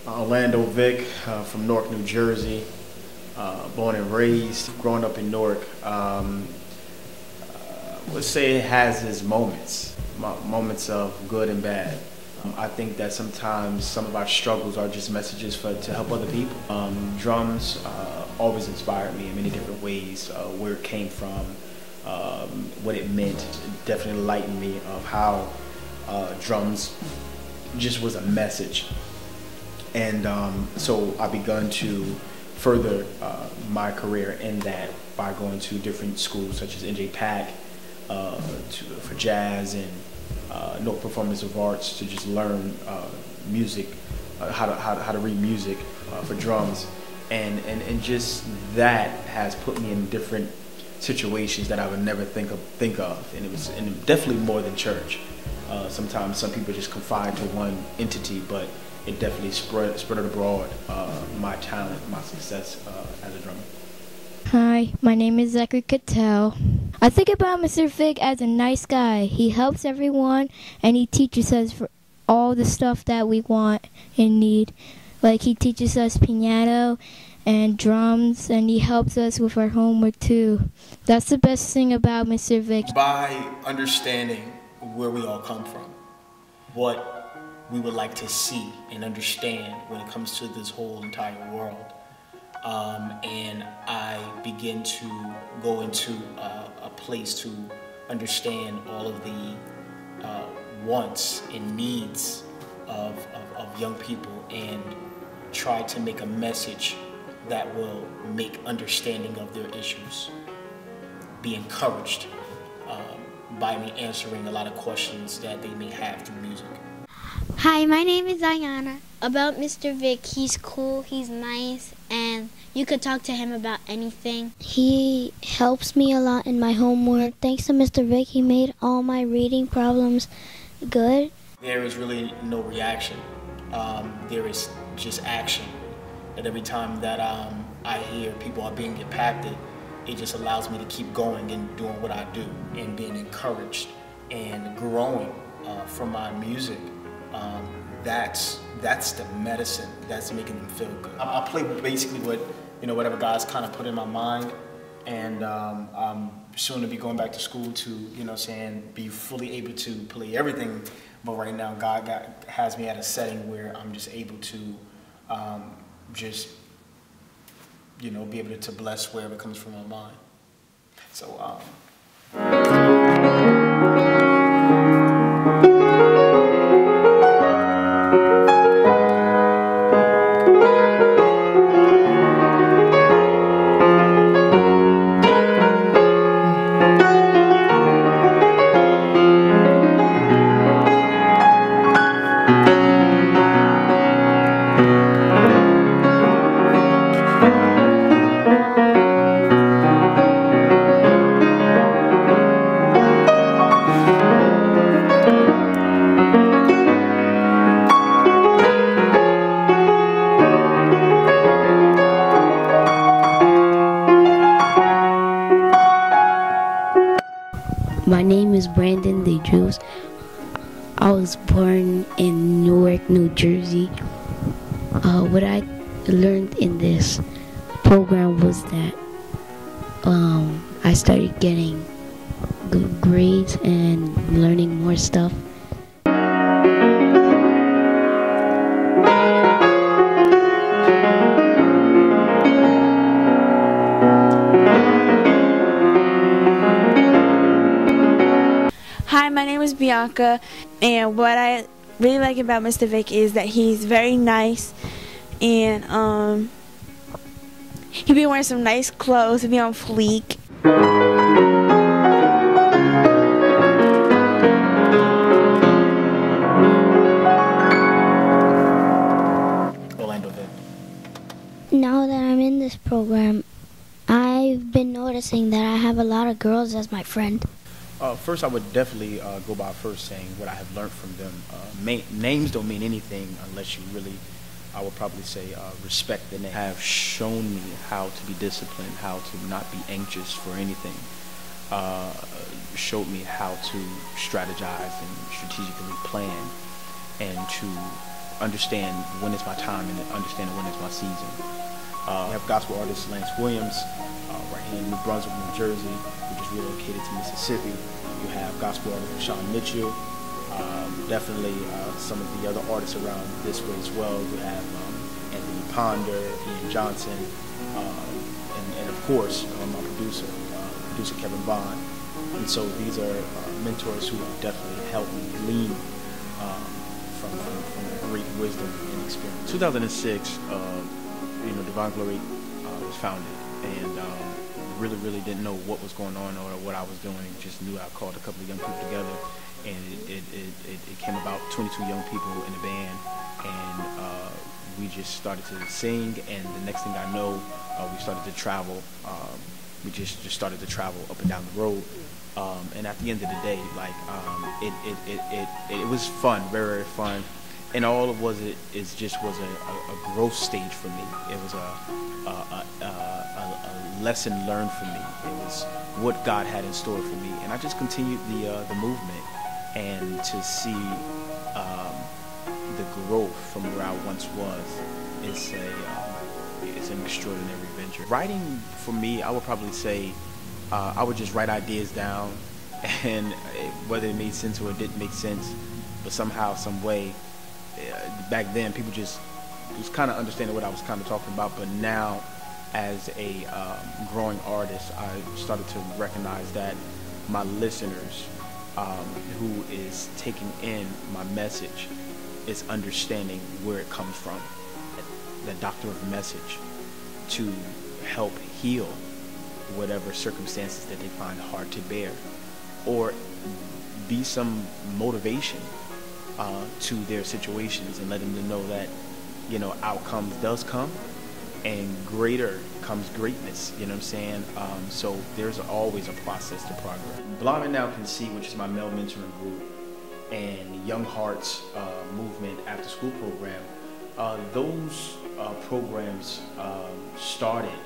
Orlando Vick from Newark, New Jersey, born and raised, growing up in Newark. I would say it has its moments, moments of good and bad. I think that sometimes some of our struggles are just messages to help other people. Drums always inspired me in many different ways, where it came from, what it meant. It definitely enlightened me of how drums just was a message. And so I begun to further my career in that by going to different schools such as NJ Pack for jazz and Newark Performance of Arts to just learn music, how to read music for drums, and just that has put me in different situations that I would never think of, and it was definitely more than church. Sometimes some people just confide to one entity, but it definitely spread abroad my talent, my success as a drummer. Hi, my name is Zachary Cattell. I think about Mr. Vick as a nice guy. He helps everyone and he teaches us for all the stuff that we want and need. Like he teaches us piano and drums, and he helps us with our homework too. That's the best thing about Mr. Vick. By understanding where we all come from, what we would like to see and understand when it comes to this whole entire world. And I begin to go into a place to understand all of the wants and needs of young people and try to make a message that will make understanding of their issues be encouraged by me answering a lot of questions that they may have through music. Hi, my name is Ayana. About Mr. Vick, he's cool, he's nice, and you could talk to him about anything. He helps me a lot in my homework. Thanks to Mr. Vick, he made all my reading problems good. There is really no reaction. There is just action. And every time that I hear people are being impacted, it just allows me to keep going and doing what I do and being encouraged and growing from my music. That's the medicine that's making them feel good. I play basically whatever God's kind of put in my mind, and I'm soon to be going back to school to be fully able to play everything. But right now God has me at a setting where I'm just able to be able to bless wherever comes from my mind. So My name is Brandon DeJuice. I was born in Newark, New Jersey. What I learned in this program was that I started getting good grades and learning more stuff. Hi, my name is Bianca, and what I really like about Mr. Vick is that he's very nice, and he be wearing some nice clothes, he be on fleek. Orlando Vick. Now that I'm in this program, I've been noticing that I have a lot of girls as my friend. First, I would definitely go by first saying what I have learned from them. Names don't mean anything unless you really, I would probably say, respect the name. Have shown me how to be disciplined, how to not be anxious for anything. Showed me how to strategize and strategically plan, and to understand when it's my time and understand when it's my season. We have gospel artist Lance Williams right here in New Brunswick, New Jersey, who just relocated to Mississippi. You have gospel artist Rashawn Mitchell. Definitely some of the other artists around this way as well. You have Anthony Ponder, Ian Johnson, and of course my producer Kevin Bond. And so these are mentors who have definitely helped me glean from great wisdom and experience. 2006, Divine Glory was founded, and really didn't know what was going on or what I was doing. Just knew I called a couple of young people together, and it came about 22 young people in the band, and we just started to sing, and the next thing I know, we started to travel. We just started to travel up and down the road. And at the end of the day, like it was fun, very fun, and all it was just was a growth stage for me. It was a lesson learned for me. It was what God had in store for me, and I just continued the movement, and to see the growth from where I once was it's an extraordinary venture. Writing for me, I would probably say. I would just write ideas down, and whether it made sense or it didn't make sense, but somehow, some way, back then people just was kind of understanding what I was kind of talking about. But now, as a growing artist, I started to recognize that my listeners, who is taking in my message, is understanding where it comes from, the doctor of the message, to help heal whatever circumstances that they find hard to bear, or be some motivation to their situations, and letting them know that outcomes does come, and greater comes greatness. You know what I'm saying? So there's always a process to progress. Blind Now Can See, which is my male mentoring group, and Young Hearts movement after school program, those programs started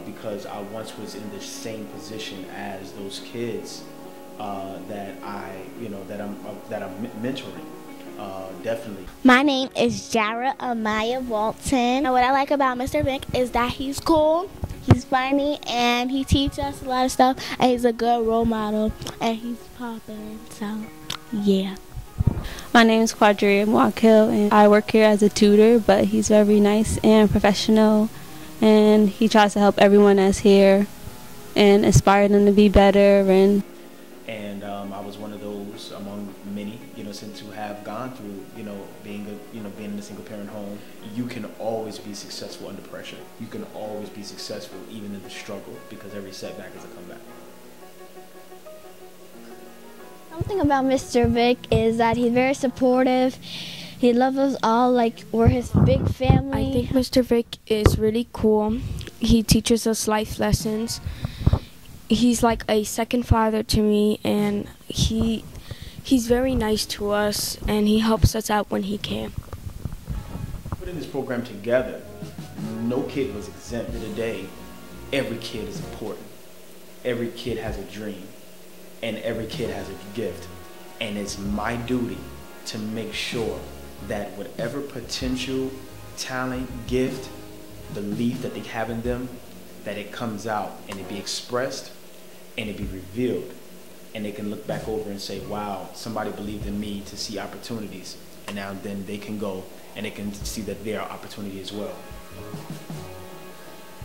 because I once was in the same position as those kids that I'm mentoring. Definitely. My name is Jara Amaya Walton. And what I like about Mr. Vick is that he's cool, he's funny, and he teaches us a lot of stuff, and he's a good role model, and he's popular, so yeah. My name is Quadria Moakil, and I work here as a tutor, but he's very nice and professional, and he tries to help everyone that's here and inspire them to be better. And I was one of those among many, since who have gone through, being in a single parent home. You can always be successful under pressure. You can always be successful even in the struggle, because every setback is a comeback. Something about Mr. Vick is that he's very supportive. He loves us all like we're his big family. I think Mr. Vick is really cool. He teaches us life lessons. He's like a second father to me, and he's very nice to us, and he helps us out when he can. Putting this program together, no kid was exempt. Today, every kid is important. Every kid has a dream, and every kid has a gift, and it's my duty to make sure that whatever potential, talent, gift, belief that they have in them, that it comes out and it be expressed and it be revealed, and they can look back over and say, wow, somebody believed in me to see opportunities, and now then they can go and they can see that there are opportunities as well.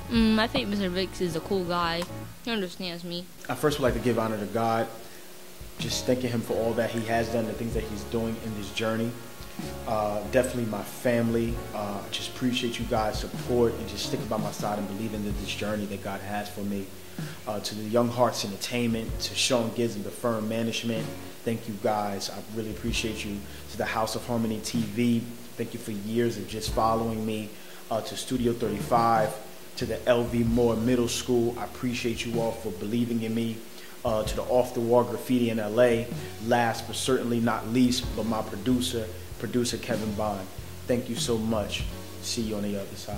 I think Mr. Vick is a cool guy. He understands me. I first would like to give honor to God, just thanking him for all that he has done, the things that he's doing in this journey. Definitely my family. Just appreciate you guys' support and just sticking by my side and believing in this journey that God has for me. To the Young Hearts Entertainment, to Sean Gibbs and the Firm Management, thank you guys. I really appreciate you. To the House of Harmony TV, thank you for years of just following me. To Studio 35, to the LV Moore Middle School, I appreciate you all for believing in me. To the Off the Wall Graffiti in LA, last but certainly not least, but my producer Kevin Bond. Thank you so much. See you on the other side.